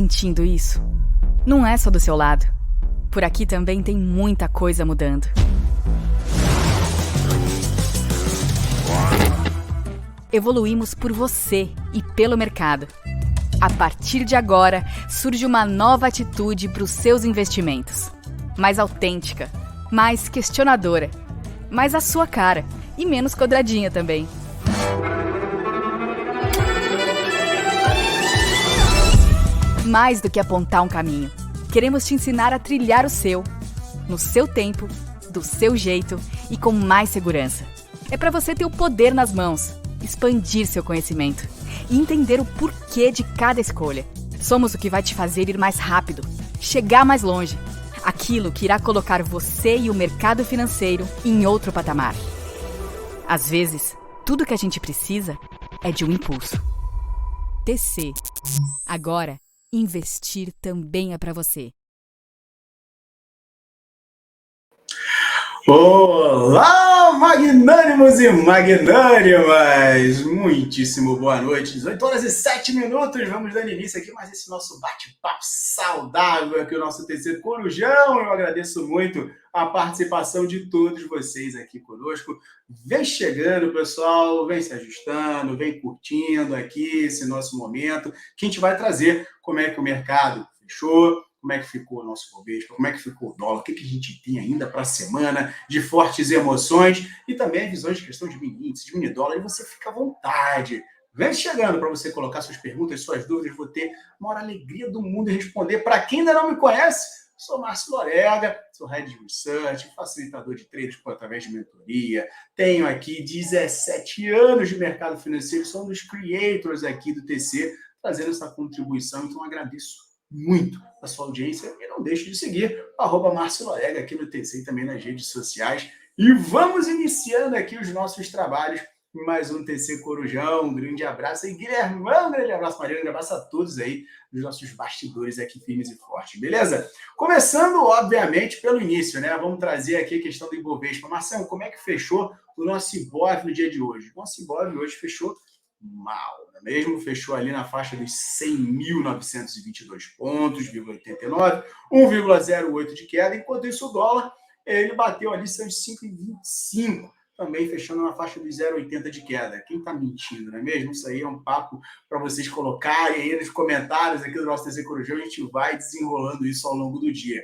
sentindo isso? Não é só do seu lado. Por aqui também tem muita coisa mudando. Evoluímos por você e pelo mercado. A partir de agora, surge uma nova atitude para os seus investimentos. Mais autêntica, mais questionadora, mais a sua cara e menos quadradinha também. Mais do que apontar um caminho, queremos te ensinar a trilhar o seu, no seu tempo, do seu jeito e com mais segurança. É para você ter o poder nas mãos, expandir seu conhecimento e entender o porquê de cada escolha. Somos o que vai te fazer ir mais rápido, chegar mais longe. Aquilo que irá colocar você e o mercado financeiro em outro patamar. Às vezes, tudo que a gente precisa é de um impulso. TC. Agora, investir também é para você. Olá, magnânimos e magnânimas! Muitíssimo boa noite. 18h07. Vamos dando início aqui mais esse nosso bate-papo saudável aqui, o nosso TC Corujão. Eu agradeço muito a participação de todos vocês aqui conosco. Vem chegando, pessoal, vem se ajustando, vem curtindo aqui esse nosso momento, que a gente vai trazer como é que o mercado fechou, como é que ficou o nosso Bovespa, como é que ficou o dólar, o que a gente tem ainda para a semana de fortes emoções e também visões de questão de mini índice, de mini dólar, e você fica à vontade. Vem chegando para você colocar suas perguntas, suas dúvidas, vou ter a maior alegria do mundo em responder. Para quem ainda não me conhece, sou Márcio Lorega, sou Head de Research, facilitador de trades através de mentoria, tenho aqui 17 anos de mercado financeiro, sou um dos creators aqui do TC, trazendo essa contribuição, então agradeço muito a sua audiência e não deixe de seguir @Márcio Lorega aqui no TC e também nas redes sociais. E vamos iniciando aqui os nossos trabalhos em mais um TC Corujão. Um grande abraço aí, Guilhermão, um grande abraço, Mariana, um grande abraço a todos aí dos nossos bastidores aqui firmes e fortes, beleza? Começando, obviamente, pelo início, né? Vamos trazer aqui a questão do Ibovespa. Marcelo, como é que fechou o nosso Ibov no dia de hoje? O nosso Ibov hoje fechou mal, não é mesmo? Fechou ali na faixa dos 100.922 pontos, 89, 1,08 de queda. Enquanto isso, o dólar, ele bateu ali seus 5,25, também fechando na faixa dos 0,80 de queda. Quem está mentindo, não é mesmo? Isso aí é um papo para vocês colocarem aí nos comentários aqui do nosso TC Corujão. A gente vai desenrolando isso ao longo do dia.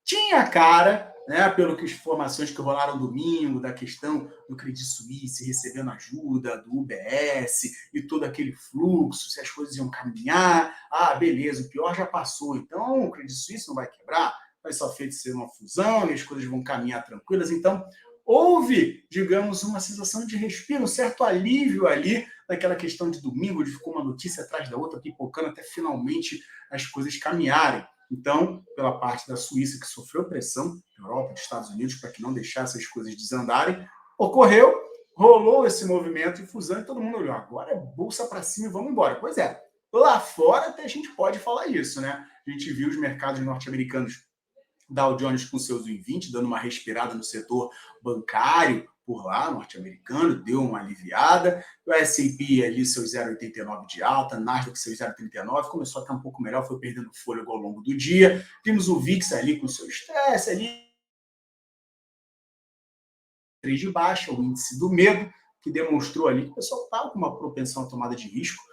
Tinha cara, né, pelo que as informações que rolaram domingo, da questão do Credit Suisse recebendo ajuda do UBS e todo aquele fluxo, se as coisas iam caminhar, beleza, o pior já passou, então o Credit Suisse não vai quebrar, vai só feito ser uma fusão e as coisas vão caminhar tranquilas. Então, houve, digamos, uma sensação de respiro, um certo alívio ali naquela questão de domingo, de ficou uma notícia atrás da outra, pipocando até finalmente as coisas caminharem. Então, pela parte da Suíça, que sofreu pressão, Europa, dos Estados Unidos, para que não deixasse as coisas desandarem, ocorreu, rolou esse movimento de fusão e todo mundo olhou, agora é bolsa para cima e vamos embora. Pois é, lá fora até a gente pode falar isso, né? A gente viu os mercados norte-americanos, Dow Jones com seus 1,20, dando uma respirada no setor bancário, por lá, norte-americano, deu uma aliviada, o S&P ali seus 0,89 de alta, Nasdaq seus 0,39, começou a estar um pouco melhor, foi perdendo fôlego ao longo do dia, vimos o VIX ali com seu estresse ali, 3 de baixa, o índice do medo, que demonstrou ali que o pessoal estava com uma propensão à tomada de risco,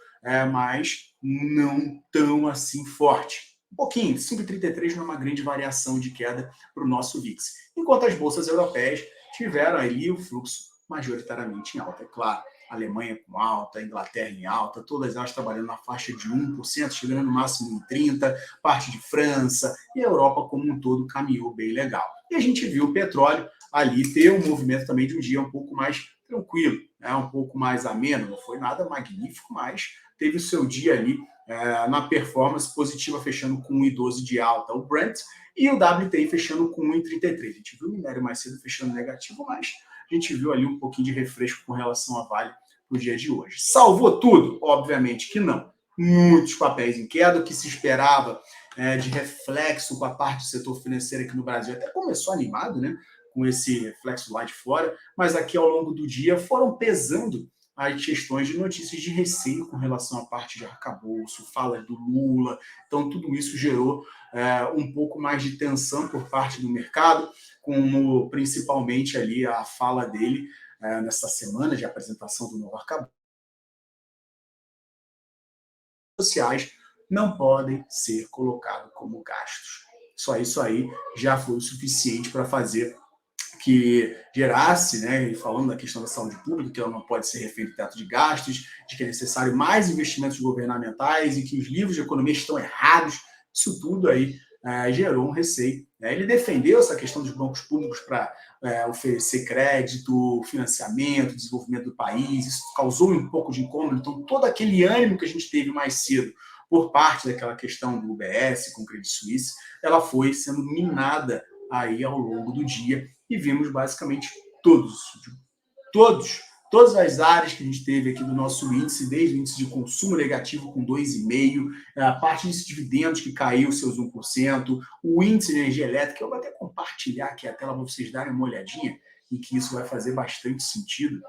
mas não tão assim forte. Um pouquinho, 5,33 não é uma grande variação de queda para o nosso VIX. Enquanto as bolsas europeias tiveram ali o fluxo majoritariamente em alta. É claro, a Alemanha com alta, a Inglaterra em alta, todas elas trabalhando na faixa de 1%, chegando no máximo em 30%, parte de França e a Europa como um todo caminhou bem legal. E a gente viu o petróleo ali ter um movimento também de um dia um pouco mais tranquilo, né? Um pouco mais ameno, não foi nada magnífico, mas teve o seu dia ali na performance positiva, fechando com 1,12 de alta o Brent, e o WTI fechando com 1,33. A gente viu o minério mais cedo fechando negativo, mas a gente viu ali um pouquinho de refresco com relação à Vale no dia de hoje. Salvou tudo? Obviamente que não. Muitos papéis em queda, o que se esperava de reflexo com a parte do setor financeiro aqui no Brasil. Até começou animado, né, com esse reflexo lá de fora, mas aqui ao longo do dia foram pesando as questões de notícias de receio com relação à parte de arcabouço, fala do Lula. Então, tudo isso gerou um pouco mais de tensão por parte do mercado, como principalmente ali a fala dele nessa semana de apresentação do novo arcabouço. Sociais não podem ser colocados como gastos. Só isso aí já foi o suficiente para fazer que gerasse, né, falando da questão da saúde pública, que ela não pode ser refém do teto de gastos, de que é necessário mais investimentos governamentais e que os livros de economia estão errados. Isso tudo aí gerou um receio. Né? Ele defendeu essa questão dos bancos públicos para oferecer crédito, financiamento, desenvolvimento do país. Isso causou um pouco de incômodo. Então, todo aquele ânimo que a gente teve mais cedo por parte daquela questão do UBS com o Credit Suisse, ela foi sendo minada aí ao longo do dia e vimos basicamente todas as áreas que a gente teve aqui do nosso índice, desde o índice de consumo negativo com 2,5%, a parte de dividendos que caiu seus 1%, o índice de energia elétrica, eu vou até compartilhar aqui a tela para vocês darem uma olhadinha, e que isso vai fazer bastante sentido.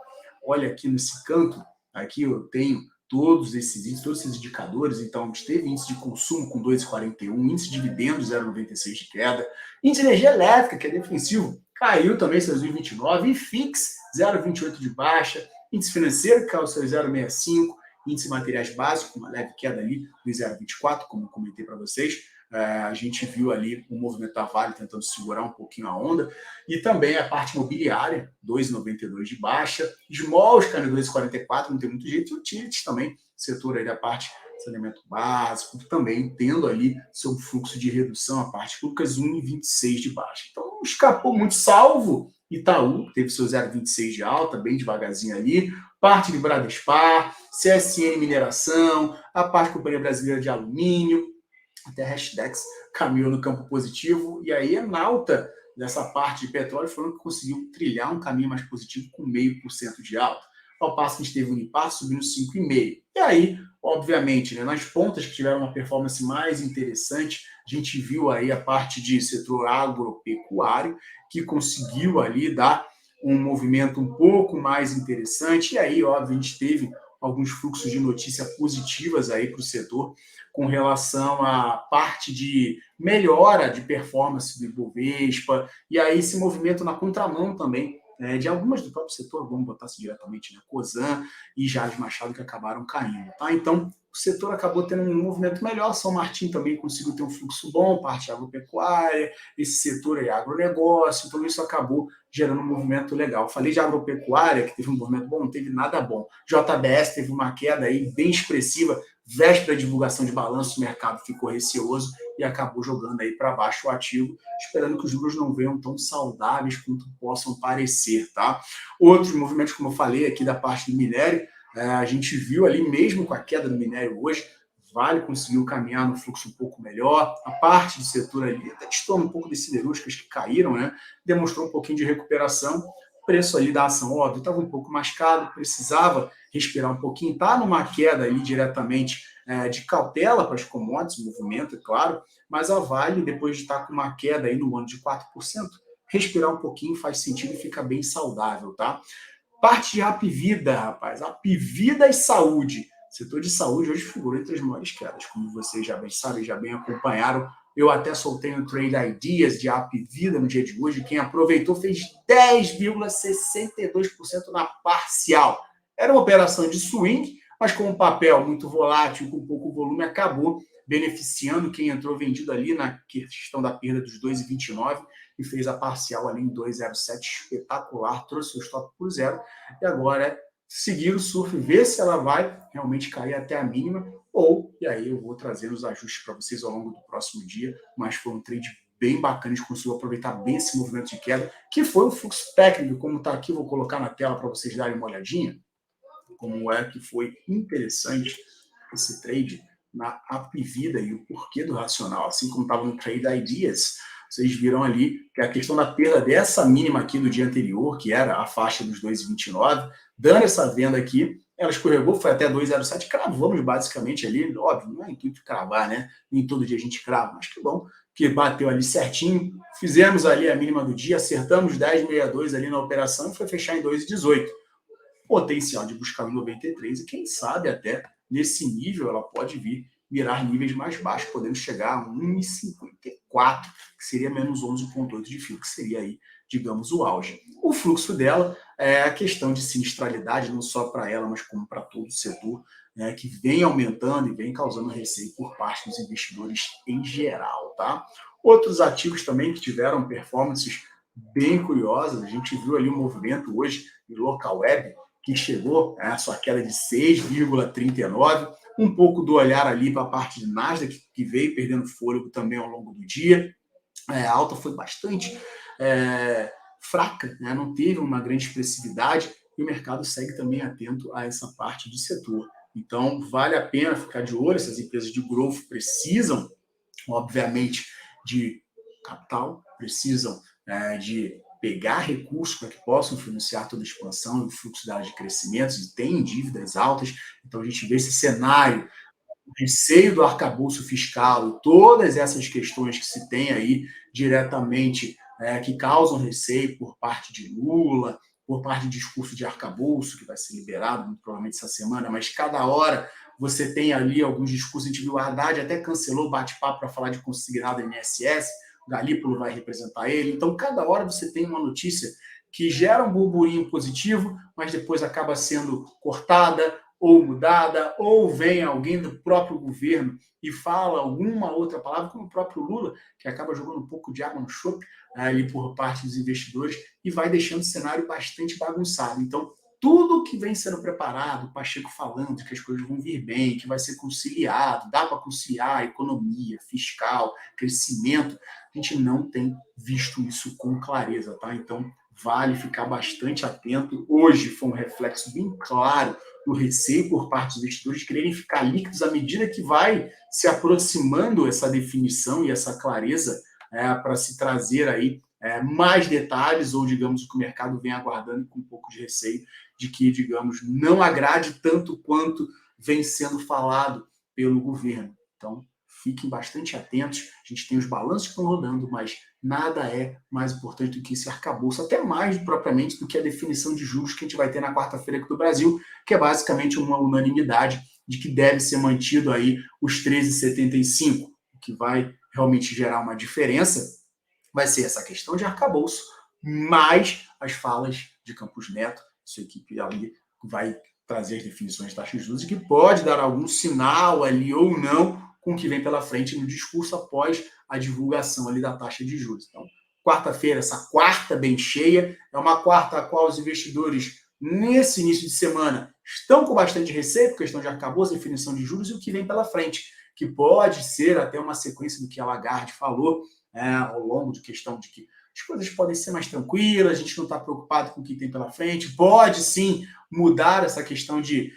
Olha aqui nesse canto, aqui eu tenho todos esses índices, todos esses indicadores. Então, a gente teve índice de consumo com 2,41, índice de dividendos 0,96 de queda, índice de energia elétrica, que é defensivo, caiu também seus 0,29, IFIX 0,28 de baixa, índice financeiro caiu seus 0,65, índice de materiais básicos, uma leve queda ali de 0,24, como eu comentei para vocês. A gente viu ali o movimento da Vale tentando segurar um pouquinho a onda, e também a parte imobiliária, 2,92 de baixa, Smalls caindo 2,44, não tem muito jeito, e utilities também, setor aí da parte de saneamento básico, também tendo ali seu fluxo de redução, a parte Lucas 1,26 de baixa. Então não escapou muito, salvo Itaú, que teve seu 0,26 de alta, bem devagarzinho ali, parte de Bradespar, CSN Mineração, a parte Companhia Brasileira de Alumínio, até a Hashdex caminhou no campo positivo, e aí a Nauta, dessa parte de petróleo, falando que conseguiu trilhar um caminho mais positivo com 0,5% de alta. Ao passo que a gente teve o Unipar subindo 5,5%. E aí, obviamente, né, nas pontas que tiveram uma performance mais interessante, a gente viu aí a parte de setor agropecuário, que conseguiu ali dar um movimento um pouco mais interessante, e aí, óbvio, a gente teve alguns fluxos de notícia positivas aí para o setor, com relação à parte de melhora de performance do Ibovespa, e aí esse movimento na contramão também de algumas do próprio setor, vamos botar assim diretamente, né, Cosan e Jales Machado, que acabaram caindo. Tá? Então, o setor acabou tendo um movimento melhor, São Martin também conseguiu ter um fluxo bom, parte agropecuária, esse setor aí agronegócio, então isso acabou gerando um movimento legal. Falei de agropecuária, que teve um movimento bom, não teve nada bom. JBS teve uma queda aí bem expressiva, véspera da divulgação de balanço, o mercado ficou receoso e acabou jogando aí para baixo o ativo, esperando que os juros não venham tão saudáveis quanto possam parecer, tá? Outros movimentos, como eu falei aqui da parte do minério, a gente viu ali mesmo com a queda do minério hoje, Vale conseguiu caminhar no fluxo um pouco melhor, a parte do setor ali, até distorce um pouco das siderúrgicas que caíram, né? Demonstrou um pouquinho de recuperação, o preço ali da ação, óbvio, estava um pouco mais caro, precisava respirar um pouquinho, está numa queda ali diretamente de cautela para as commodities, movimento, é claro, mas a Vale, depois de estar com uma queda aí no ano de 4%, respirar um pouquinho faz sentido e fica bem saudável, tá? Parte de Apvida, rapaz, Apvida e saúde. O setor de saúde hoje figurou entre as maiores quedas, como vocês já bem sabem, já bem acompanharam. Eu até soltei um Trade Ideas de Apvida no dia de hoje. Quem aproveitou fez 10,62% na parcial. Era uma operação de swing, mas com um papel muito volátil, com pouco volume, acabou beneficiando quem entrou vendido ali na questão da perda dos 2,29 e fez a parcial ali em 2,07, espetacular, trouxe o stop por zero, e agora é seguir o surf, ver se ela vai realmente cair até a mínima, ou, e aí eu vou trazer os ajustes para vocês ao longo do próximo dia, mas foi um trade bem bacana, a gente conseguiu aproveitar bem esse movimento de queda, que foi um fluxo técnico, como está aqui, vou colocar na tela para vocês darem uma olhadinha, como é que foi interessante esse trade na Apvida e o porquê do racional, assim como estava no Trade Ideas. Vocês viram ali que a questão da perda dessa mínima aqui do dia anterior, que era a faixa dos 2,29, dando essa venda aqui, ela escorregou, foi até 2,07, cravamos basicamente ali, óbvio, não é intuito de cravar, né? Nem todo dia a gente crava, mas que bom que bateu ali certinho, fizemos ali a mínima do dia, acertamos 10,62 ali na operação e foi fechar em 2,18. potencial de buscar 1,93 e quem sabe até nesse nível ela pode vir mirar níveis mais baixos, podendo chegar a 1,54, que seria menos 11,8 de fio, que seria aí, digamos, o auge. O fluxo dela é a questão de sinistralidade, não só para ela, mas como para todo o setor, né, que vem aumentando e vem causando receio por parte dos investidores em geral, tá? Outros ativos também que tiveram performances bem curiosas, a gente viu ali um movimento hoje no local web, que chegou a sua queda de 6,39, um pouco do olhar ali para a parte de Nasdaq, que veio perdendo fôlego também ao longo do dia. A alta foi bastante fraca, né? Não teve uma grande expressividade e o mercado segue também atento a essa parte de setor. Então, vale a pena ficar de olho, essas empresas de growth precisam, obviamente, de capital, precisam de pegar recursos para que possam financiar toda a expansão e o fluxo delas de crescimento, e têm dívidas altas. Então, a gente vê esse cenário, o receio do arcabouço fiscal e todas essas questões que se tem aí diretamente, que causam receio por parte de Lula, por parte de discurso de arcabouço, que vai ser liberado muito provavelmente essa semana, mas cada hora você tem ali alguns discursos. A gente viu o Haddad até cancelou o bate-papo para falar de consignado INSS, o Galípolo vai representar ele. Então, cada hora você tem uma notícia que gera um burburinho positivo, mas depois acaba sendo cortada ou mudada, ou vem alguém do próprio governo e fala alguma outra palavra, como o próprio Lula, que acaba jogando um pouco de água no chope ali por parte dos investidores e vai deixando o cenário bastante bagunçado. Então, tudo que vem sendo preparado, o Pacheco falando que as coisas vão vir bem, que vai ser conciliado, dá para conciliar economia, fiscal, crescimento, a gente não tem visto isso com clareza, tá? Então, vale ficar bastante atento. Hoje foi um reflexo bem claro do receio por parte dos investidores de quererem ficar líquidos à medida que vai se aproximando essa definição e essa clareza para se trazer aí mais detalhes, ou, digamos, o que o mercado vem aguardando com um pouco de receio de que, digamos, não agrade tanto quanto vem sendo falado pelo governo. Então, fiquem bastante atentos. A gente tem os balanços que estão rodando, mas nada é mais importante do que esse arcabouço, até mais propriamente do que a definição de juros que a gente vai ter na quarta-feira aqui do Brasil, que é basicamente uma unanimidade de que deve ser mantido aí os 13,75, o que vai realmente gerar uma diferença vai ser essa questão de arcabouço, mais as falas de Campos Neto, sua equipe ali vai trazer as definições de taxas de juros e que pode dar algum sinal ali ou não com o que vem pela frente no discurso após a divulgação ali da taxa de juros. Então, quarta-feira, essa quarta bem cheia, é uma quarta a qual os investidores, nesse início de semana, estão com bastante receio por questão de arcabouço, definição de juros e o que vem pela frente, que pode ser até uma sequência do que a Lagarde falou ao longo de questão de que as coisas podem ser mais tranquilas, a gente não está preocupado com o que tem pela frente, pode sim mudar essa questão de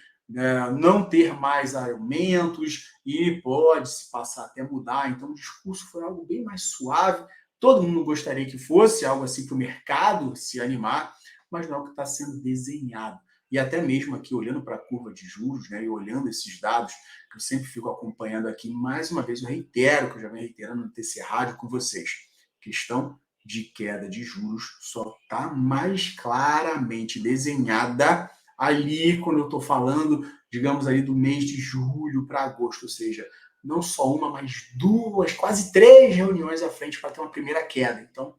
não ter mais aumentos e pode se passar até mudar. Então, o discurso foi algo bem mais suave. Todo mundo gostaria que fosse algo assim para o mercado se animar, mas não é o que está sendo desenhado. E até mesmo aqui, olhando para a curva de juros, né, e olhando esses dados, que eu sempre fico acompanhando aqui, mais uma vez eu reitero, que eu já venho reiterando no TC Rádio com vocês, questão de queda de juros só está mais claramente desenhada ali, quando eu estou falando, digamos, ali do mês de julho para agosto, ou seja, não só uma, mas duas, quase 3 reuniões à frente para ter uma primeira queda. Então,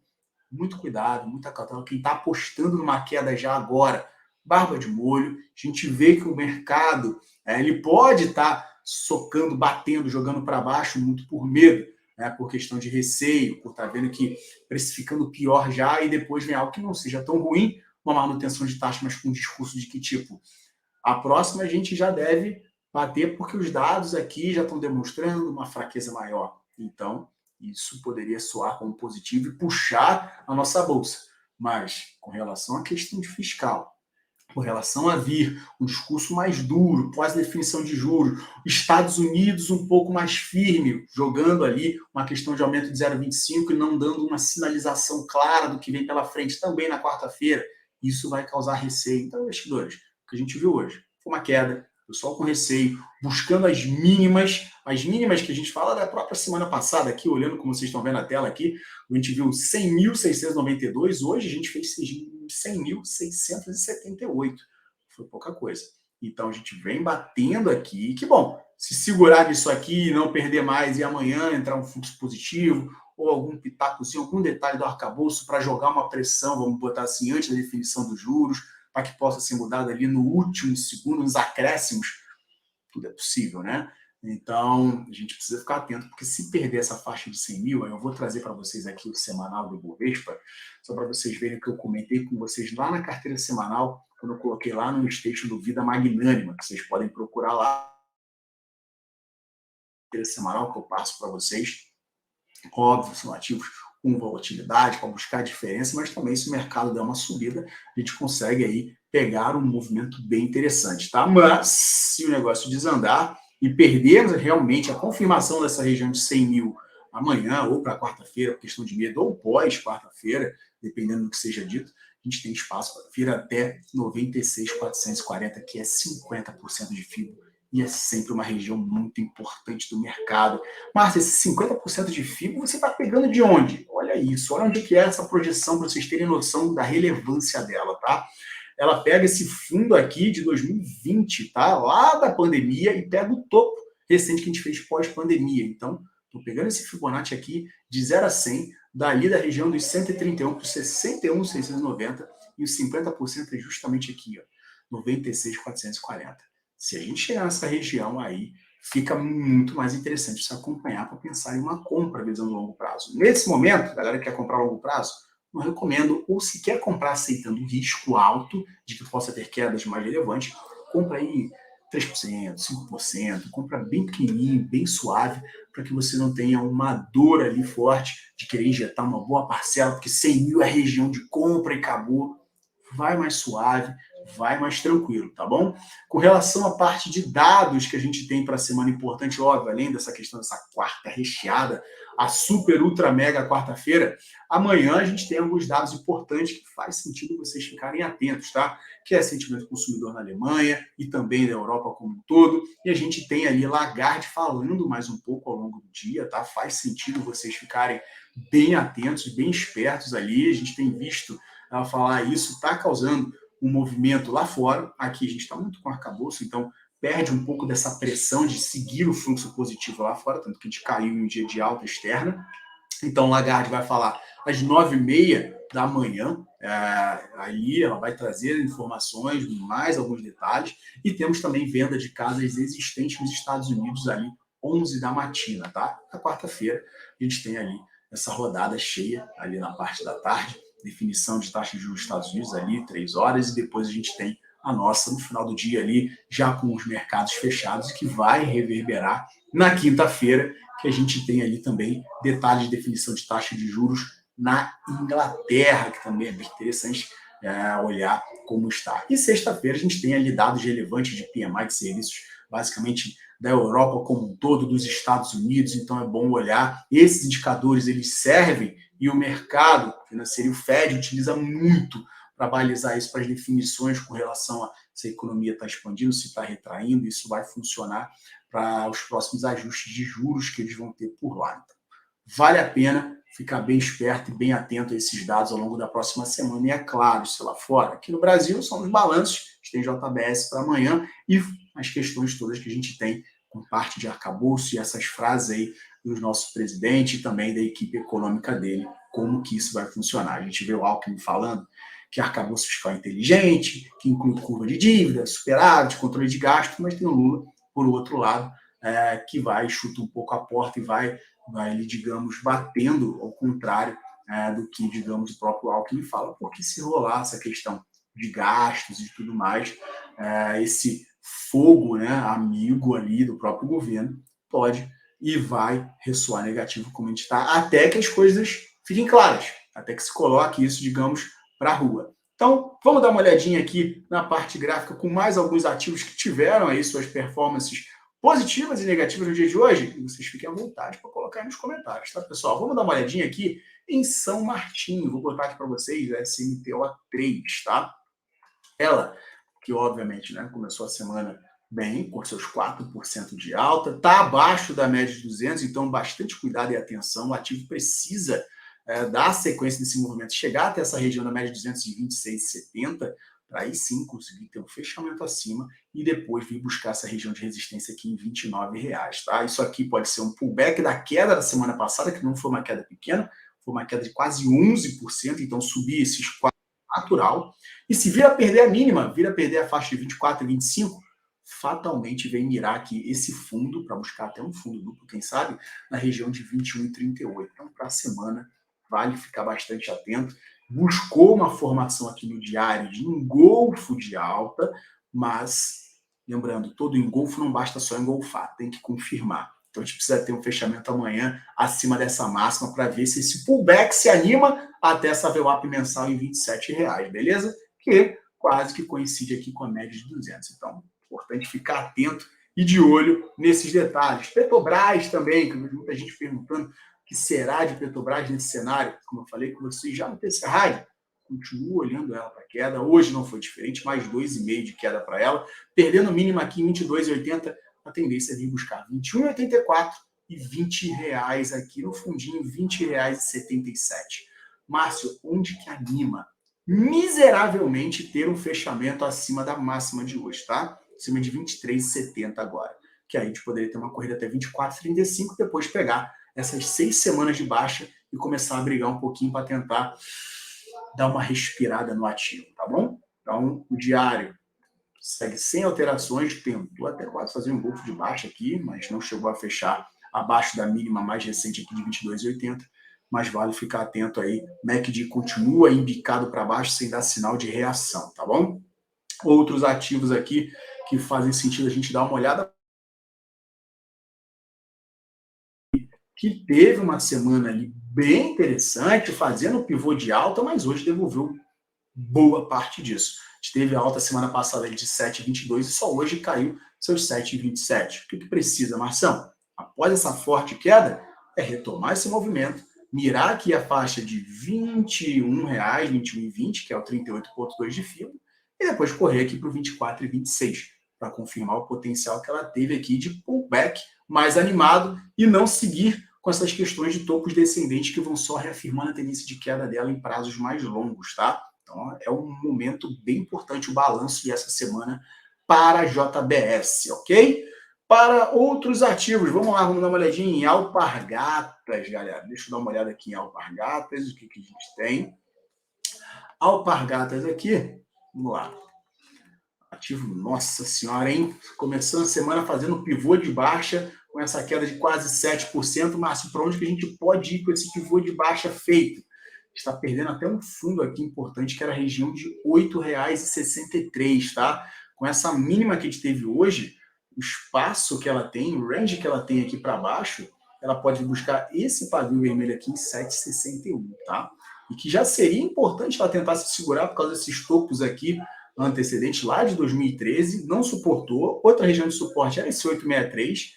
muito cuidado, muita cautela. Quem está apostando numa queda já agora, barba de molho. A gente vê que o mercado ele pode estar socando, batendo, jogando para baixo muito por medo, por questão de receio, por estar vendo que precificando pior já e depois vem algo que não seja tão ruim, uma manutenção de taxa, mas com um discurso de que tipo, a próxima a gente já deve bater porque os dados aqui já estão demonstrando uma fraqueza maior. Então, isso poderia soar como positivo e puxar a nossa bolsa. Mas, com relação à questão de fiscal, com relação a vir um discurso mais duro, pós-definição de juros, Estados Unidos um pouco mais firme, jogando ali uma questão de aumento de 0,25 e não dando uma sinalização clara do que vem pela frente também na quarta-feira, isso vai causar receio. Então, investidores, o que a gente viu hoje foi uma queda, pessoal com receio, buscando as mínimas que a gente fala da própria semana passada aqui, olhando como vocês estão vendo na tela aqui, a gente viu 100.692, hoje a gente fez 100.678. foi pouca coisa. Então, a gente vem batendo aqui, que bom, se segurar nisso aqui, não perder mais e amanhã entrar um fluxo positivo ou algum pitacozinho, algum detalhe do arcabouço para jogar uma pressão, vamos botar assim, antes da definição dos juros, para que possa ser mudado ali no último segundo, nos acréscimos, tudo é possível, né? Então, a gente precisa ficar atento, porque se perder essa faixa de 100 mil, eu vou trazer para vocês aqui o semanal do Ibovespa, só para vocês verem o que eu comentei com vocês lá na carteira semanal, quando eu coloquei lá no station do Vida Magnânima, que vocês podem procurar lá, carteira semanal que eu passo para vocês. Óbvio, são ativos com volatilidade, para buscar diferença, mas também se o mercado der uma subida, a gente consegue aí pegar um movimento bem interessante, tá? Mas se o negócio desandar e perdermos realmente a confirmação dessa região de 100 mil amanhã ou para quarta-feira, por questão de medo, ou pós-quarta-feira, dependendo do que seja dito, a gente tem espaço para vir até 96.440, que é 50% de FIBO, e é sempre uma região muito importante do mercado. Márcia, esse 50% de FIBO você está pegando de onde? Olha isso, olha onde que é essa projeção para vocês terem noção da relevância dela, tá? Ela pega esse fundo aqui de 2020, tá? Lá da pandemia, e pega o topo recente que a gente fez pós-pandemia. Então, estou pegando esse Fibonacci aqui de 0 a 100, dali da região dos 131 para os 61.690, e os 50% é justamente aqui, ó, 96.440. Se a gente chegar nessa região aí, fica muito mais interessante se acompanhar para pensar em uma compra visando longo prazo. Nesse momento, a galera que quer comprar a longo prazo, não recomendo, ou se quer comprar aceitando o risco alto de que possa ter quedas mais relevantes, compra aí 3%, 5%, compra bem pequenininho, bem suave, para que você não tenha uma dor ali forte de querer injetar uma boa parcela, porque 100 mil é região de compra e acabou. Vai mais suave, vai mais tranquilo, tá bom? Com relação à parte de dados que a gente tem para a semana importante, óbvio, além dessa questão dessa quarta recheada, a super, ultra, mega quarta-feira, amanhã a gente tem alguns dados importantes que faz sentido vocês ficarem atentos, tá? Que é sentimento consumidor na Alemanha e também na Europa como um todo, e a gente tem ali Lagarde falando mais um pouco ao longo do dia, tá? Faz sentido vocês ficarem bem atentos, bem espertos ali, a gente tem visto ela falar isso, está causando um movimento lá fora. Aqui a gente está muito com arcabouço, então perde um pouco dessa pressão de seguir o fluxo positivo lá fora, tanto que a gente caiu em um dia de alta externa. Então, Lagarde vai falar às 9h30 da manhã, aí ela vai trazer informações, mais alguns detalhes, e temos também venda de casas existentes nos Estados Unidos ali, 11 da matina, tá? Na quarta-feira, a gente tem ali essa rodada cheia, ali na parte da tarde, definição de taxa de juros dos Estados Unidos ali, 3 horas, e depois a gente tem a nossa no final do dia ali, já com os mercados fechados, que vai reverberar na quinta-feira, que a gente tem ali também detalhes de definição de taxa de juros na Inglaterra, que também é bem interessante olhar como está. E sexta-feira a gente tem ali dados relevantes de PMI de serviços, basicamente da Europa como um todo, dos Estados Unidos, então é bom olhar. Esses indicadores, eles servem, e o mercado financeiro, o Fed, utiliza muito para balizar isso para as definições com relação a se a economia está expandindo, se está retraindo. Isso vai funcionar para os próximos ajustes de juros que eles vão ter por lá. Então, vale a pena ficar bem esperto e bem atento a esses dados ao longo da próxima semana. E é claro, se lá fora, aqui no Brasil, são os balanços, a gente tem JBS para amanhã e as questões todas que a gente tem com parte de arcabouço e essas frases aí do nosso presidente e também da equipe econômica dele, como que isso vai funcionar. A gente vê o Alckmin falando que arcabouço fiscal inteligente, que inclui curva de dívida, superávit, controle de gasto, mas tem o Lula, por outro lado, que vai, chuta um pouco a porta e vai digamos, batendo ao contrário do que, digamos, o próprio Alckmin fala, porque se rolar essa questão de gastos e tudo mais, esse fogo, né, amigo ali do próprio governo, pode e vai ressoar negativo como a gente está, até que as coisas fiquem claras, até que se coloque isso, digamos, para a rua. Então, vamos dar uma olhadinha aqui na parte gráfica com mais alguns ativos que tiveram aí suas performances positivas e negativas no dia de hoje, e vocês fiquem à vontade para colocar aí nos comentários, tá, pessoal? Vamos dar uma olhadinha aqui em São Martinho, vou botar aqui para vocês a SMTO3, tá? Ela, que obviamente, né, começou a semana bem, com seus 4% de alta, está abaixo da média de 200, então bastante cuidado e atenção, o ativo precisa dar sequência nesse movimento, chegar até essa região da média de 226,70 para aí sim conseguir ter um fechamento acima e depois vir buscar essa região de resistência aqui em R$ 29, tá? Isso aqui pode ser um pullback da queda da semana passada, que não foi uma queda pequena, foi uma queda de quase 11%, então subir esses 4 natural. E se vir a perder a mínima, vir a perder a faixa de 24 e 25, fatalmente vem mirar aqui esse fundo, para buscar até um fundo duplo, quem sabe, na região de 21 e 38. Então, para a semana, vale ficar bastante atento. Buscou uma formação aqui no diário de engolfo de alta, mas, lembrando, todo engolfo não basta só engolfar, tem que confirmar. Então a gente precisa ter um fechamento amanhã acima dessa máxima para ver se esse pullback se anima até essa VWAP mensal em R$ 27, beleza? Que quase que coincide aqui com a média de 200. Então, importante ficar atento e de olho nesses detalhes. Petrobras também, que muita gente perguntando o que será de Petrobras nesse cenário. Como eu falei com vocês já no terceiro rádio, continuo olhando ela para queda. Hoje não foi diferente, mais 2,5 de queda para ela. Perdendo o mínimo aqui em 22,80, a tendência é vir buscar 21,84 e R$ 20 aqui no fundinho, R$ 20,77. Márcio, onde que anima? Miseravelmente ter um fechamento acima da máxima de hoje, tá? Acima de 23,70 agora. Que aí a gente poderia ter uma corrida até 24,35, depois pegar essas 6 semanas de baixa e começar a brigar um pouquinho para tentar dar uma respirada no ativo, tá bom? Então, o diário segue sem alterações, tentou até quase fazer um golfo de baixa aqui, mas não chegou a fechar abaixo da mínima mais recente aqui de 22,80, mas vale ficar atento aí. MACD continua embicado para baixo sem dar sinal de reação, tá bom? Outros ativos aqui que fazem sentido a gente dar uma olhada, que teve uma semana ali bem interessante, fazendo pivô de alta, mas hoje devolveu boa parte disso. A gente teve a alta semana passada de 7,22 e só hoje caiu seus 7,27. O que precisa, Marção? Após essa forte queda, é retomar esse movimento, mirar aqui a faixa de R$ 21,20, que é o 38,2 de fibra, e depois correr aqui para o 24,26, para confirmar o potencial que ela teve aqui de pullback mais animado e não seguir com essas questões de topos descendentes que vão só reafirmando a tendência de queda dela em prazos mais longos, tá? Então, é um momento bem importante o balanço dessa semana para a JBS, ok? Para outros ativos, vamos lá, vamos dar uma olhadinha em Alpargatas, galera. Deixa eu dar uma olhada aqui em Alpargatas, o que a gente tem. Alpargatas aqui, vamos lá. Ativo, nossa senhora, hein? Começando a semana fazendo pivô de baixa, com essa queda de quase 7%. Márcio, para onde que a gente pode ir com esse pivô de baixa feito? Está perdendo até um fundo aqui importante, que era a região de R$ 8,63, tá? Com essa mínima que a gente teve hoje, o espaço que ela tem, o range que ela tem aqui para baixo, ela pode buscar esse pavio vermelho aqui em 7,61, tá? E que já seria importante ela tentar se segurar por causa desses topos aqui antecedentes lá de 2013, não suportou. Outra região de suporte era esse 8,63,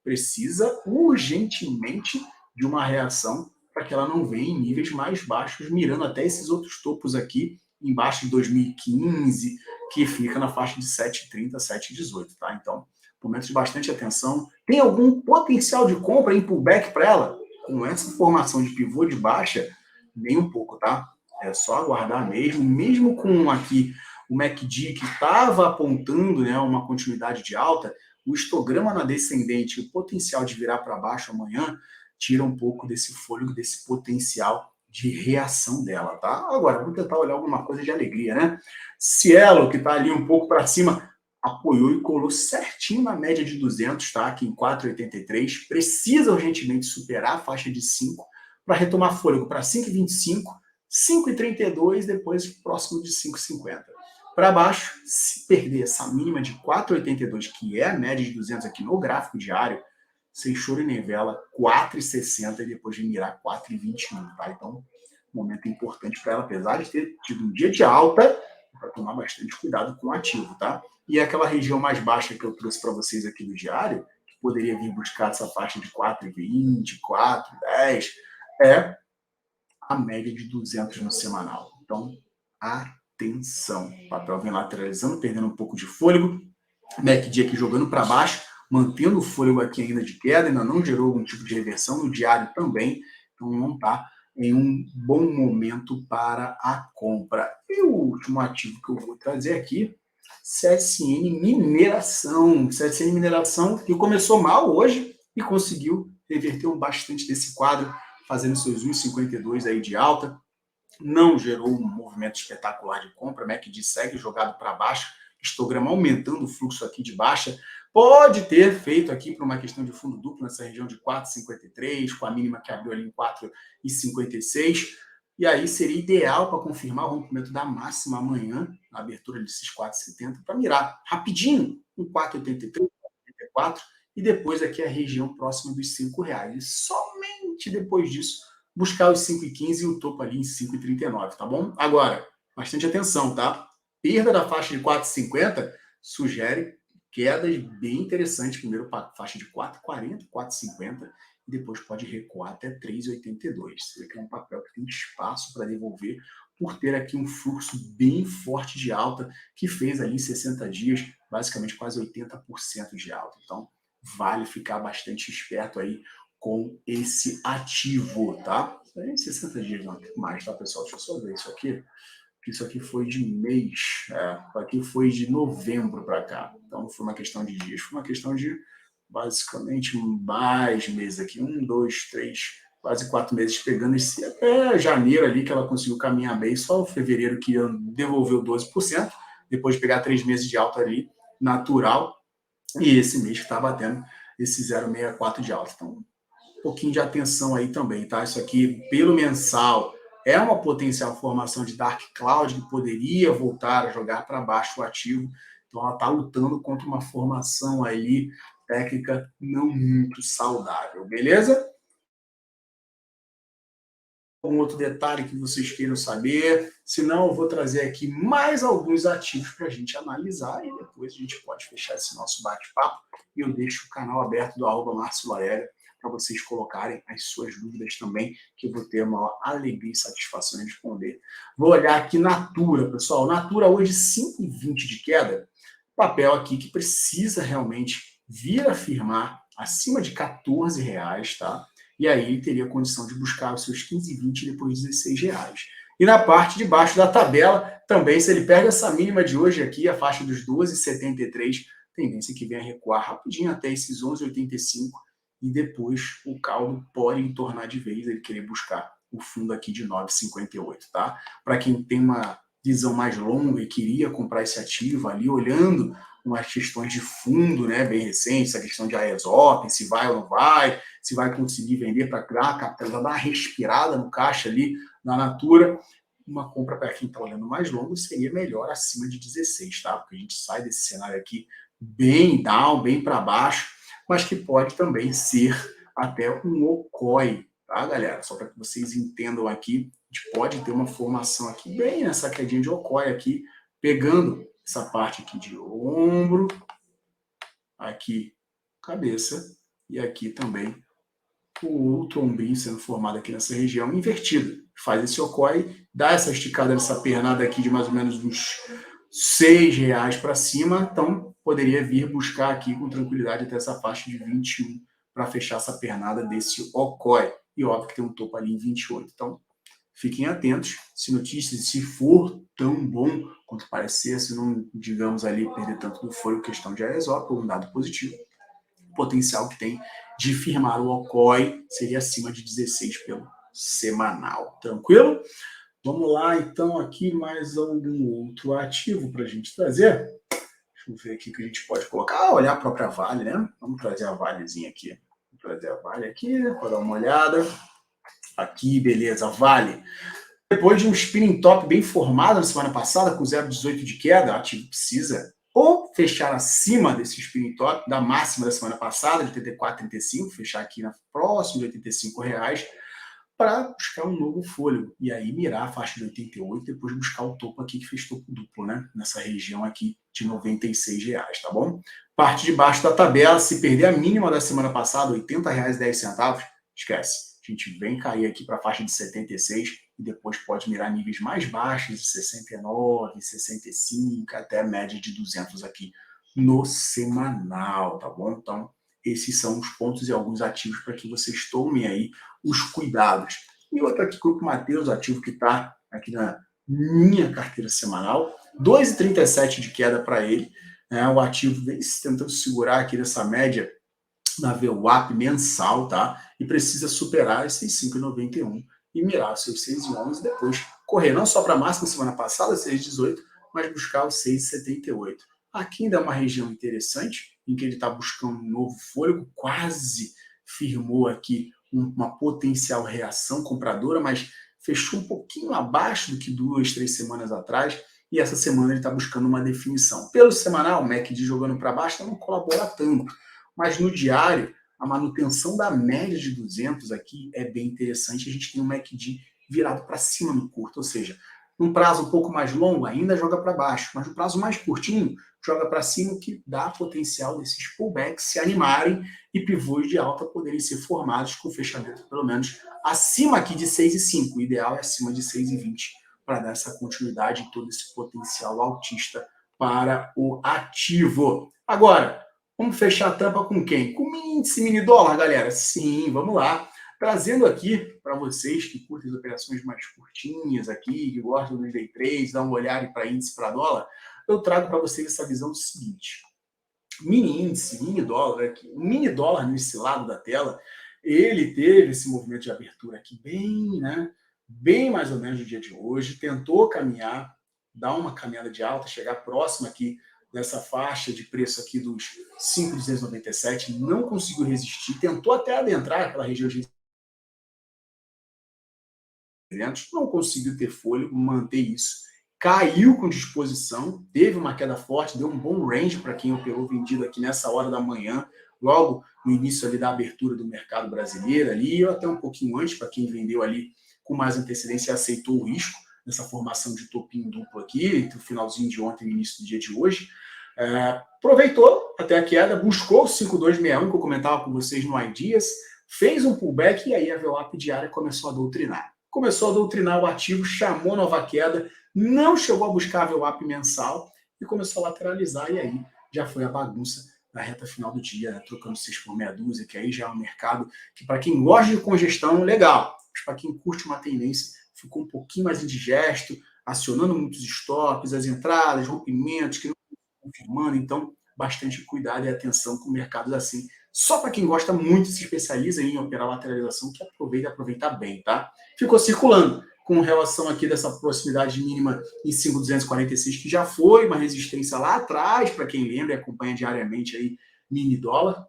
precisa urgentemente de uma reação para que ela não venha em níveis mais baixos, mirando até esses outros topos aqui, embaixo de 2015, que fica na faixa de 7,30, 7,18, tá? Então, momento de bastante atenção. Tem algum potencial de compra em pullback para ela? Com essa formação de pivô de baixa, nem um pouco, tá? É só aguardar mesmo com aqui o MACD que estava apontando, né, uma continuidade de alta, o histograma na descendente, o potencial de virar para baixo amanhã, tira um pouco desse fôlego, desse potencial de reação dela, tá? Agora, vamos tentar olhar alguma coisa de alegria, né? Cielo, que está ali um pouco para cima, apoiou e colou certinho na média de 200, tá? Aqui em 4,83. Precisa urgentemente superar a faixa de 5 para retomar fôlego para 5,25, 5,32, depois próximo de 5,50. Para baixo, se perder essa mínima de 4,82, que é a média de 200 aqui no gráfico diário, sem choro e nem vela, 4,60 e depois de mirar 4,21, tá? Então, momento importante para ela, apesar de ter tido um dia de alta, para tomar bastante cuidado com o ativo, tá? E aquela região mais baixa que eu trouxe para vocês aqui do diário, que poderia vir buscar essa faixa de 4,20, 4,10, é a média de 200 no semanal. Então, atenção. O papel vem lateralizando, perdendo um pouco de fôlego. MACD aqui jogando para baixo, mantendo o fôlego aqui ainda de queda, ainda não gerou algum tipo de reversão, no diário também, então não está em um bom momento para a compra. E o último ativo que eu vou trazer aqui, CSN Mineração. CSN Mineração que começou mal hoje e conseguiu reverter bastante desse quadro, fazendo seus 1,52 aí de alta. Não gerou um movimento espetacular de compra, né? Que segue jogado para baixo, histograma aumentando o fluxo aqui de baixa. Pode ter feito aqui para uma questão de fundo duplo nessa região de 4,53, com a mínima que abriu ali em 4,56. E aí seria ideal para confirmar o rompimento da máxima amanhã, na abertura desses 4,70, para mirar rapidinho um 4,83, 4,84, e depois aqui a região próxima dos R$ 5. E somente depois disso buscar os 5,15 e o topo ali em 5,39, tá bom? Agora, bastante atenção, tá? Perda da faixa de 4,50 sugere quedas bem interessantes. Primeiro faixa de 4,40, 4,50 e depois pode recuar até 3,82. Você vê que é um papel que tem espaço para devolver por ter aqui um fluxo bem forte de alta que fez ali em 60 dias, basicamente quase 80% de alta. Então, vale ficar bastante esperto aí com esse ativo, tá? Isso aí, 60 dias, não mais, tá, pessoal? Deixa eu só ver isso aqui. Isso aqui foi de mês, aqui foi de novembro para cá. Então, não foi uma questão de dias, foi uma questão de, basicamente, mais meses aqui. 1, 2, 3, quase 4 meses pegando esse até janeiro ali, que ela conseguiu caminhar bem, só o fevereiro que devolveu 12%, depois de pegar 3 meses de alta ali, natural, e esse mês que está batendo esse 0,64 de alta. Então, um pouquinho de atenção aí também, tá? Isso aqui, pelo mensal, é uma potencial formação de Dark Cloud que poderia voltar a jogar para baixo o ativo. Então, ela está lutando contra uma formação aí técnica não muito saudável, beleza? Um outro detalhe que vocês queiram saber, senão eu vou trazer aqui mais alguns ativos para a gente analisar e depois a gente pode fechar esse nosso bate-papo e eu deixo o canal aberto do @MárcioLaélia para vocês colocarem as suas dúvidas também, que eu vou ter a maior alegria e satisfação em responder. Vou olhar aqui Natura, pessoal. Natura hoje 5,20 de queda. Papel aqui que precisa realmente vir a firmar acima de R$ 14, tá? E aí ele teria condição de buscar os seus 15,20 e depois R$ 16. E na parte de baixo da tabela, também, se ele perde essa mínima de hoje aqui, a faixa dos 12,73, tendência que vem a recuar rapidinho até esses 11,85 e depois o caldo pode entornar de vez, ele querer buscar o fundo aqui de 9,58, tá? Para quem tem uma visão mais longa e queria comprar esse ativo ali, olhando umas questões de fundo, né, bem recentes, a questão de AESOP, se vai ou não vai, se vai conseguir vender para dar uma respirada no caixa ali na Natura, uma compra para quem está olhando mais longo seria melhor acima de 16, tá? Porque a gente sai desse cenário aqui bem down, bem para baixo, mas que pode também ser até um OCOI, tá, galera? Só para que vocês entendam aqui, a gente pode ter uma formação aqui bem nessa quedinha de OCOI aqui, pegando essa parte aqui de ombro, aqui cabeça e aqui também o outro ombrinho sendo formado aqui nessa região invertido. Faz esse OCOI, dá essa esticada nessa pernada aqui de mais ou menos uns R$ 6 para cima, então poderia vir buscar aqui com tranquilidade até essa faixa de 21 para fechar essa pernada desse OCOI. E óbvio que tem um topo ali em 28. Então, fiquem atentos. Se notícias, se for tão bom quanto parecer, se não, digamos ali, perder tanto do fôlego, questão de AESOP, ou um dado positivo, o potencial que tem de firmar o OCOI seria acima de 16 pelo semanal. Tranquilo? Vamos lá, então, aqui mais algum outro ativo para a gente trazer. Deixa eu ver aqui que a gente pode colocar. Olhar a própria Vale, né? Vamos trazer a Valezinha aqui. Vou trazer a Vale aqui para dar uma olhada. Aqui, beleza, Vale. Depois de um spinning top bem formado na semana passada, com 0,18 de queda, o ativo precisa ou fechar acima desse spinning top, da máxima da semana passada, de 84,35, fechar aqui na próxima de R$ 85, para buscar um novo fôlego. E aí mirar a faixa de 88, depois buscar o topo aqui, que fez topo duplo, né? Nessa região aqui de R$ 96, tá bom? Parte de baixo da tabela, se perder a mínima da semana passada, R$ 80,10, esquece. A gente vem cair aqui para a faixa de 76 e depois pode mirar níveis mais baixos, de 69, 65, até a média de 200 aqui no semanal, tá bom? Então, esses são os pontos e alguns ativos para que vocês tomem aí os cuidados. E outra aqui, Grupo Mateus, ativo que está aqui na minha carteira semanal, 2,37 de queda para ele. O ativo vem tentando segurar aqui nessa média na VWAP mensal, tá? E precisa superar esses 5,91 e mirar os seus 6,11, depois correr não só para a máxima semana passada, 6,18, mas buscar os 6,78. Aqui ainda é uma região interessante, em que ele está buscando um novo fôlego, quase firmou aqui uma potencial reação compradora, mas fechou um pouquinho abaixo do que 2, 3 semanas atrás, e essa semana ele está buscando uma definição. Pelo semanal, o MACD jogando para baixo não colabora tanto, mas no diário, a manutenção da média de 200 aqui é bem interessante. A gente tem um MACD virado para cima no curto, ou seja, num prazo um pouco mais longo ainda joga para baixo, mas no prazo mais curtinho joga para cima, o que dá potencial desses pullbacks se animarem e pivôs de alta poderem ser formados com fechamento pelo menos acima aqui de 6,5. O ideal é acima de 6,20 para dar essa continuidade e todo esse potencial altista para o ativo. Agora, vamos fechar a tampa com quem? Com o índice mini dólar, galera? Sim, vamos lá. Trazendo aqui para vocês que curtem as operações mais curtinhas aqui, que gostam dos day trades, dá uma olhada para índice para dólar, eu trago para vocês essa visão do seguinte. Mini índice, mini dólar, aqui, o mini dólar nesse lado da tela, ele teve esse movimento de abertura aqui bem, né? Bem mais ou menos no dia de hoje, tentou caminhar, dar uma caminhada de alta, chegar próximo aqui dessa faixa de preço aqui dos 5.297, não conseguiu resistir, tentou até adentrar aquela região de 300, não conseguiu ter fôlego, manter isso, caiu com disposição, teve uma queda forte, deu um bom range para quem operou vendido aqui nessa hora da manhã, logo no início ali da abertura do mercado brasileiro ali, ou até um pouquinho antes, para quem vendeu ali com mais antecedência e aceitou o risco nessa formação de topinho duplo aqui, entre o finalzinho de ontem e o início do dia de hoje. Aproveitou até a queda, buscou o 5,261 que eu comentava com vocês no iDias, fez um pullback e aí a VWAP diária começou a doutrinar. Começou a doutrinar o ativo, chamou nova queda, não chegou a buscar a VWAP mensal e começou a lateralizar, e aí já foi a bagunça na reta final do dia, né? Trocando 6 por meia dúzia, que aí já é um mercado que, para quem gosta de congestão, legal, mas para quem curte uma tendência, ficou um pouquinho mais indigesto, acionando muitos estoques, as entradas, rompimentos, que não estão confirmando, então bastante cuidado e atenção com mercados assim. Só para quem gosta muito, se especializa em operar lateralização, que aproveita bem, tá? Ficou circulando com relação aqui dessa proximidade mínima em 5,246, que já foi uma resistência lá atrás, para quem lembra e acompanha diariamente aí mini dólar,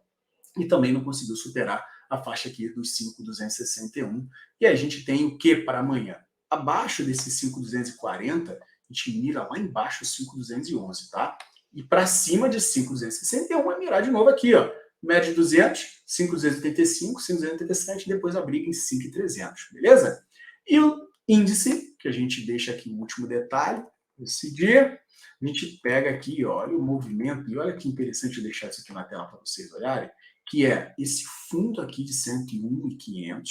e também não conseguiu superar a faixa aqui dos 5,261. E a gente tem o que para amanhã? Abaixo desse 5,240, a gente mira lá embaixo 5,211, tá? E para cima de 5,261 é mirar de novo aqui, ó. Média de 200, 5,285, 5,287, depois a briga em 5,300, beleza? E o índice, que a gente deixa aqui o último detalhe, esse dia, a gente pega aqui, olha o movimento, e olha que interessante eu deixar isso aqui na tela para vocês olharem, que é esse fundo aqui de 101.500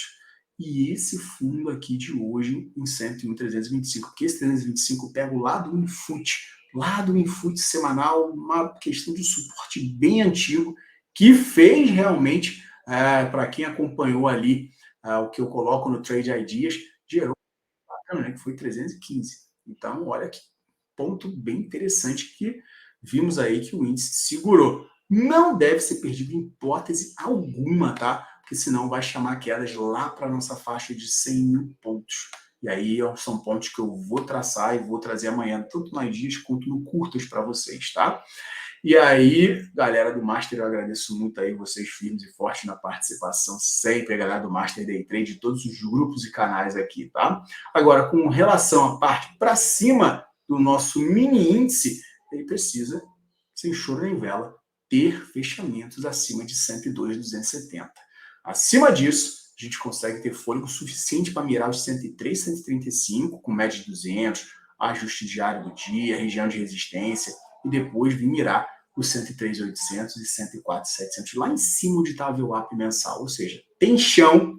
e esse fundo aqui de hoje em 101.325, porque esse 325 pega o lado do Infut semanal, uma questão de suporte bem antigo, que fez realmente, para quem acompanhou ali o que eu coloco no Trade Ideas, gerou bacana, né, que foi 315. Então, olha que ponto bem interessante que vimos aí que o índice segurou. Não deve ser perdido em hipótese alguma, tá? Porque senão vai chamar quedas lá para a nossa faixa de 100 mil pontos. E aí são pontos que eu vou traçar e vou trazer amanhã, tanto no Ideas quanto no Curtas para vocês, tá? E aí, galera do Master, eu agradeço muito aí vocês firmes e fortes na participação, sempre a galera do Master Day Trade, de todos os grupos e canais aqui, tá? Agora, com relação à parte para cima do nosso mini índice, ele precisa, sem choro nem vela, ter fechamentos acima de 102,270. Acima disso, a gente consegue ter fôlego suficiente para mirar os 103, 135, com média de 200, ajuste diário do dia, região de resistência, e depois vir mirar os 103.800 e 104.700, lá em cima onde está a VWAP mensal. Ou seja, tem chão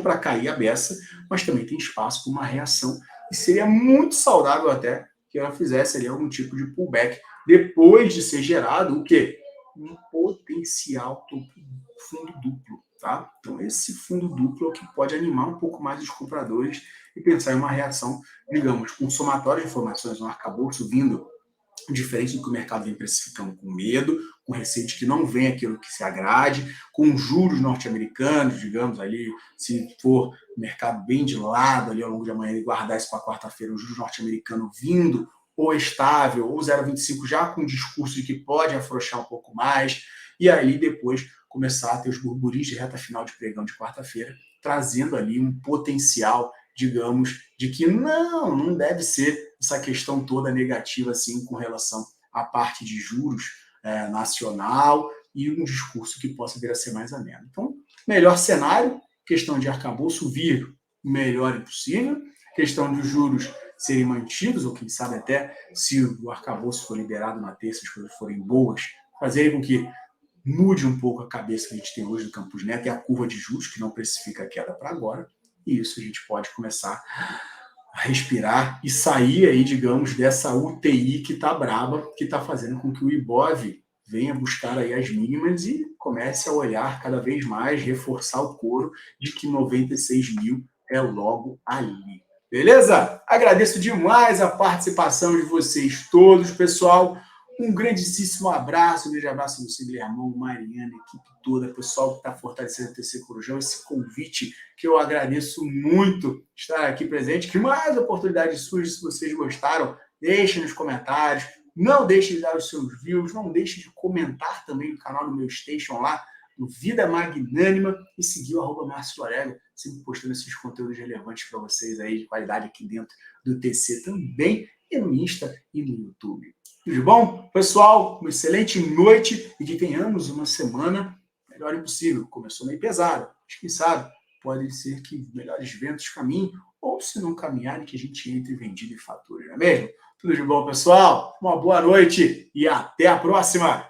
para cair a beça, mas também tem espaço para uma reação. E seria muito saudável até que ela fizesse ali algum tipo de pullback, depois de ser gerado o quê? Um potencial fundo duplo, tá? tá? Então esse fundo duplo é o que pode animar um pouco mais os compradores e pensar em uma reação, digamos, com um somatório de informações, um arcabouço vindo diferente do que o mercado vem precificando, com medo, com receio de que não venha aquilo que se agrade, com juros norte-americanos, digamos ali, se for mercado bem de lado ali ao longo de amanhã e guardar isso para quarta-feira, o juros norte-americano vindo ou estável, ou 0,25 já com o discurso de que pode afrouxar um pouco mais, e aí depois começar a ter os burburinhos de reta final de pregão de quarta-feira, trazendo ali um potencial, digamos, de que não deve ser essa questão toda negativa assim com relação à parte de juros nacional e um discurso que possa vir a ser mais ameno. Então, melhor cenário, questão de arcabouço vir o melhor impossível, questão de juros serem mantidos, ou quem sabe até, se o arcabouço for liberado na terça, as coisas forem boas, fazerem com que mude um pouco a cabeça que a gente tem hoje do Campos Neto e a curva de juros, que não precifica a queda para agora, e isso a gente pode começar a respirar e sair aí, digamos, dessa UTI que está braba, que está fazendo com que o Ibov venha buscar aí as mínimas e comece a olhar cada vez mais, reforçar o coro de que 96 mil é logo ali. Beleza? Agradeço demais a participação de vocês todos, pessoal. Um grandíssimo abraço, um grande abraço a você, Guilhermão, Mariana, equipe toda, pessoal que está fortalecendo o TC Corujão, esse convite que eu agradeço muito estar aqui presente. Que mais oportunidades surgem, se vocês gostaram, deixem nos comentários, não deixem de dar os seus views, não deixem de comentar também no canal do meu Station lá, no Vida Magnânima, e seguir o @Márcio Lorega, sempre postando esses conteúdos relevantes para vocês aí, de qualidade aqui dentro do TC também, e no Insta e no YouTube. Tudo bom? Pessoal, uma excelente noite e que tenhamos uma semana melhor impossível. Começou meio pesado, mas quem sabe pode ser que melhores ventos caminhem, ou se não caminharem, que a gente entre vendido e fature, não é mesmo? Tudo de bom, pessoal? Uma boa noite e até a próxima!